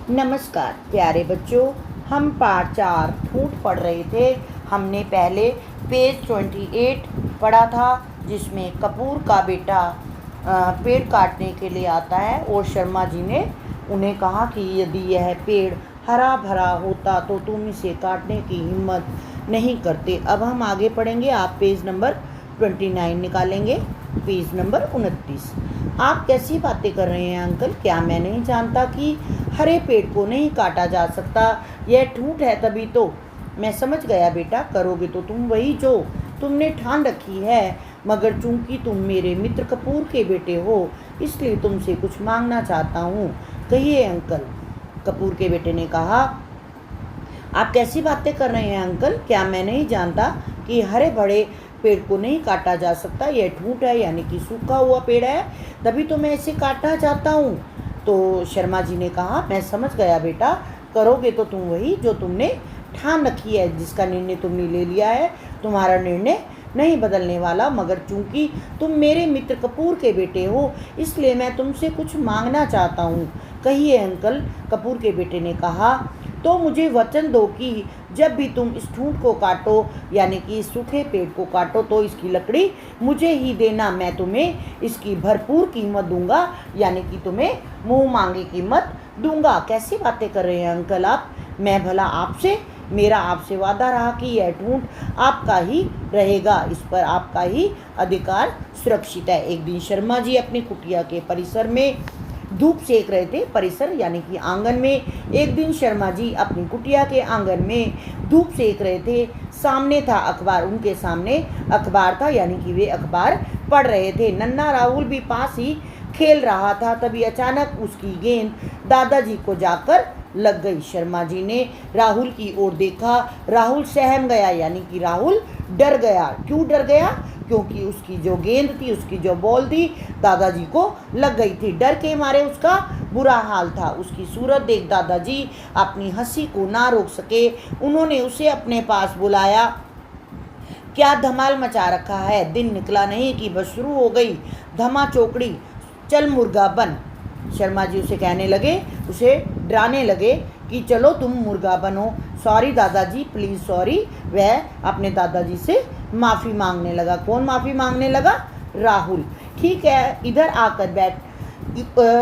नमस्कार प्यारे बच्चों, हम पाठ 4 ठूठ पढ़ रहे थे। हमने पहले पेज 28 पढ़ा था, जिसमें कपूर का बेटा पेड़ काटने के लिए आता है और शर्मा जी ने उन्हें कहा कि यदि यह पेड़ हरा भरा होता तो तुम इसे काटने की हिम्मत नहीं करते। अब हम आगे पढ़ेंगे। आप पेज नंबर 29 निकालेंगे, पेज नंबर 29। आप कैसी बातें कर रहे हैं अंकल? क्या मैं नहीं जानता कि हरे पेड़ को नहीं काटा जा सकता? यह ठूठ है। तभी तो मैं समझ गया बेटा, करोगे तो तुम वही जो तुमने ठान रखी है, मगर चूंकि तुम मेरे मित्र कपूर के बेटे हो इसलिए तुमसे कुछ मांगना चाहता हूँ। कहिए अंकल। कपूर के बेटे ने कहा, आप कैसी बातें कर रहे हैं अंकल? क्या मैं नहीं जानता कि हरे भरे पेड़ को नहीं काटा जा सकता? यह ठूठ है, यानी कि सूखा हुआ पेड़ है, तभी तो मैं इसे काटना चाहता हूँ। तो शर्मा जी ने कहा, मैं समझ गया बेटा, करोगे तो तुम वही जो तुमने ठान रखी है, जिसका निर्णय तुमने ले लिया है। तुम्हारा निर्णय नहीं बदलने वाला, मगर चूंकि तुम मेरे मित्र कपूर के बेटे हो इसलिए मैं तुमसे कुछ मांगना चाहता हूँ। कहिए अंकल। कपूर के बेटे ने कहा, तो मुझे वचन दो कि जब भी तुम इस ठूंठ को काटो, यानी कि इस सूखे पेड़ को काटो, तो इसकी लकड़ी मुझे ही देना। मैं तुम्हें इसकी भरपूर कीमत दूंगा, यानी कि तुम्हें मुंह मांगी कीमत दूंगा। कैसी बातें कर रहे हैं अंकल आप? मैं भला आपसे, मेरा आपसे वादा रहा कि यह ठूंठ आपका ही रहेगा, इस पर आपका ही अधिकार सुरक्षित है। एक दिन शर्मा जी अपनी कुटिया के परिसर में धूप सेक रहे थे। परिसर यानी कि आंगन में। एक दिन शर्मा जी अपनी कुटिया के आंगन में धूप सेक रहे थे। सामने था अखबार, उनके सामने अखबार था, यानी कि वे अखबार पढ़ रहे थे। नन्हा राहुल भी पास ही खेल रहा था। तभी अचानक उसकी गेंद दादाजी को जाकर लग गई। शर्मा जी ने राहुल की ओर देखा। राहुल सहम गया, यानी कि राहुल डर गया। क्यों डर गया? क्योंकि उसकी जो गेंद थी, उसकी जो बॉल थी, दादाजी को लग गई थी। डर के मारे उसका बुरा हाल था। उसकी सूरत देख दादाजी अपनी हंसी को ना रोक सके। उन्होंने उसे अपने पास बुलाया। क्या धमाल मचा रखा है? दिन निकला नहीं कि बस शुरू हो गई धमा चौकड़ी। चल मुर्गा बन। शर्मा जी उसे कहने लगे, उसे डराने लगे कि चलो तुम मुर्गा बनो। सॉरी दादाजी, प्लीज़ सॉरी। वह अपने दादाजी से माफ़ी मांगने लगा। कौन माफ़ी मांगने लगा? राहुल। ठीक है, इधर आकर बैठ।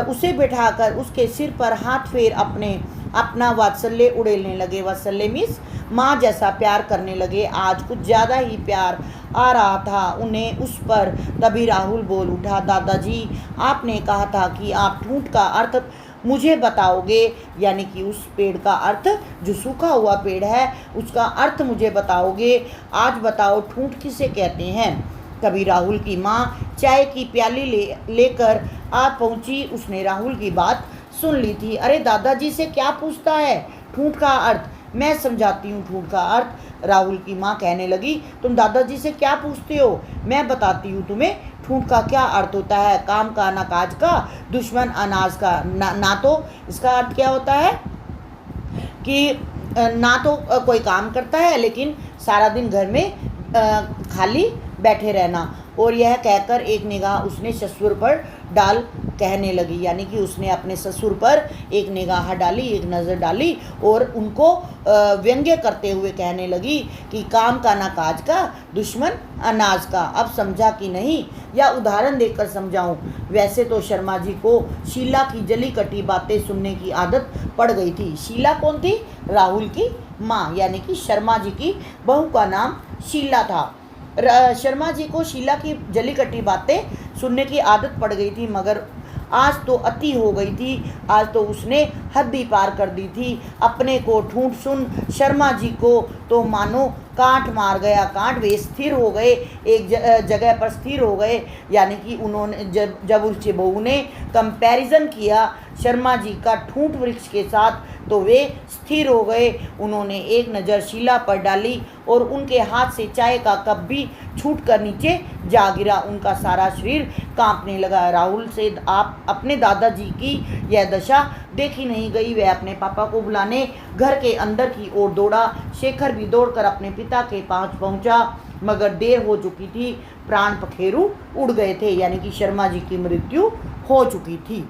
उसे बिठाकर उसके सिर पर हाथ फेर अपना वात्सल्य उड़ेलने लगे। वात्सल्य मीन्स माँ जैसा प्यार करने लगे। आज कुछ ज़्यादा ही प्यार आ रहा था उन्हें उस पर। तभी राहुल बोल उठा, दादाजी आपने कहा था कि आप ठूंठ का अर्थ मुझे बताओगे, यानी कि उस पेड़ का अर्थ, जो सूखा हुआ पेड़ है उसका अर्थ मुझे बताओगे। आज बताओ ठूंठ किसे कहते हैं? तभी राहुल की माँ चाय की प्याली लेकर आ पहुँची। उसने राहुल की बात सुन ली थी। अरे दादाजी से क्या पूछता है ठूंठ का अर्थ? मैं समझाती हूँ ठूंठ का अर्थ। राहुल की माँ कहने लगी, तुम दादाजी से क्या पूछते हो? मैं बताती हूँ तुम्हें ठूंठ का क्या अर्थ होता है। काम का ना काज का, दुश्मन अनाज का। ना तो इसका अर्थ क्या होता है कि ना तो कोई काम करता है, लेकिन सारा दिन घर में खाली बैठे रहना। और यह कहकर एक निगाह उसने ससुर पर डाल कहने लगी, यानी कि उसने अपने ससुर पर एक निगाह डाली, एक नज़र डाली और उनको व्यंग्य करते हुए कहने लगी कि काम का ना काज का, दुश्मन अनाज का। अब समझा कि नहीं, या उदाहरण देकर समझाऊं? वैसे तो शर्मा जी को शीला की जली कटी बातें सुनने की आदत पड़ गई थी। शीला कौन थी? राहुल की माँ, यानी कि शर्मा जी की बहू का नाम शीला था। शर्मा जी को शीला की जली कटी बातें सुनने की आदत पड़ गई थी, मगर आज तो अति हो गई थी। आज तो उसने हद ही पार कर दी थी। अपने को ठूंठ सुन शर्मा जी को तो मानो कांट मार गया। कांट वे स्थिर हो गए, एक जगह पर स्थिर हो गए, यानी कि उन्होंने जब उसकी बहू ने कंपैरिजन किया शर्मा जी का ठूंठ वृक्ष के साथ, तो वे स्थिर हो गए। उन्होंने एक नज़र शीला पर डाली और उनके हाथ से चाय का कप भी छूट कर नीचे जा गिरा। उनका सारा शरीर कांपने लगा। राहुल से आप अपने दादाजी की यह दशा देखी नहीं गई। वह अपने पापा को बुलाने घर के अंदर की ओर दौड़ा। शेखर भी दौड़कर अपने पिता के पास पहुंचा, मगर देर हो चुकी थी। प्राण पखेरु उड़ गए थे, यानी कि शर्मा जी की मृत्यु हो चुकी थी।